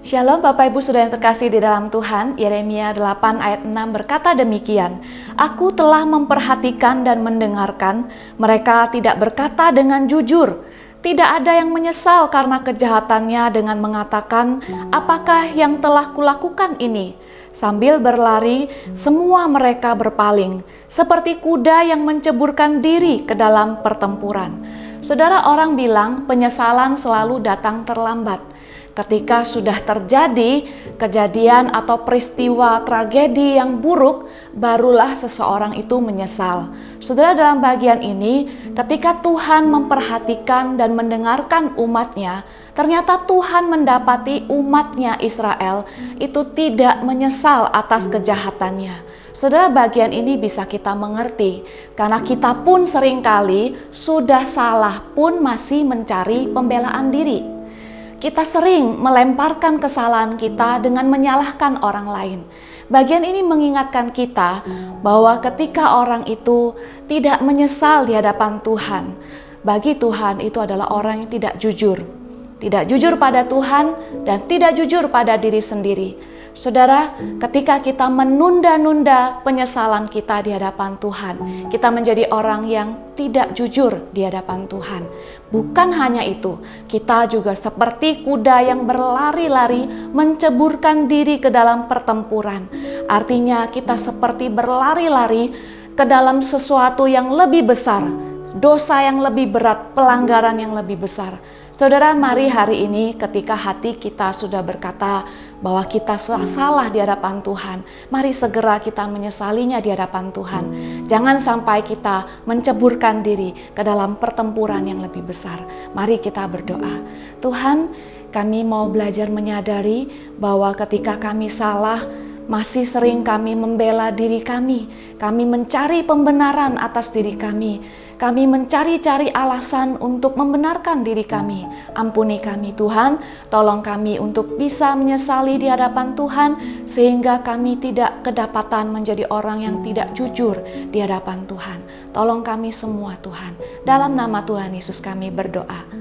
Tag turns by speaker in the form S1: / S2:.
S1: Shalom Bapak Ibu Saudara yang terkasih di dalam Tuhan. Yeremia 8 ayat 6 berkata demikian, "Aku telah memperhatikan dan mendengarkan, mereka tidak berkata dengan jujur. Tidak ada yang menyesal karena kejahatannya dengan mengatakan, apakah yang telah kulakukan ini? Sambil berlari, semua mereka berpaling, seperti kuda yang menceburkan diri ke dalam pertempuran." Saudara, orang bilang penyesalan selalu datang terlambat. Ketika sudah terjadi kejadian atau peristiwa tragedi yang buruk, barulah seseorang itu menyesal. Saudara, dalam bagian ini, ketika Tuhan memperhatikan dan mendengarkan umatnya, ternyata Tuhan mendapati umatnya Israel itu tidak menyesal atas kejahatannya. Saudara, bagian ini bisa kita mengerti, karena kita pun seringkali sudah salah pun masih mencari pembelaan diri. Kita sering melemparkan kesalahan kita dengan menyalahkan orang lain. Bagian ini mengingatkan kita bahwa ketika orang itu tidak menyesal di hadapan Tuhan, bagi Tuhan itu adalah orang yang tidak jujur. Tidak jujur pada Tuhan dan tidak jujur pada diri sendiri. Saudara, ketika kita menunda-nunda penyesalan kita di hadapan Tuhan, kita menjadi orang yang tidak jujur di hadapan Tuhan. Bukan hanya itu, kita juga seperti kuda yang berlari-lari menceburkan diri ke dalam pertempuran. Artinya kita seperti berlari-lari ke dalam sesuatu yang lebih besar, dosa yang lebih berat, pelanggaran yang lebih besar. Saudara, mari hari ini ketika hati kita sudah berkata bahwa kita salah di hadapan Tuhan, mari segera kita menyesalinya di hadapan Tuhan. Jangan sampai kita menceburkan diri ke dalam pertempuran yang lebih besar. Mari kita berdoa. Tuhan, kami mau belajar menyadari bahwa ketika kami salah, masih sering kami membela diri kami mencari pembenaran atas diri kami mencari-cari alasan untuk membenarkan diri kami. Ampuni kami Tuhan, tolong kami untuk bisa menyesali di hadapan Tuhan, sehingga kami tidak kedapatan menjadi orang yang tidak jujur di hadapan Tuhan. Tolong kami semua Tuhan, dalam nama Tuhan Yesus kami berdoa.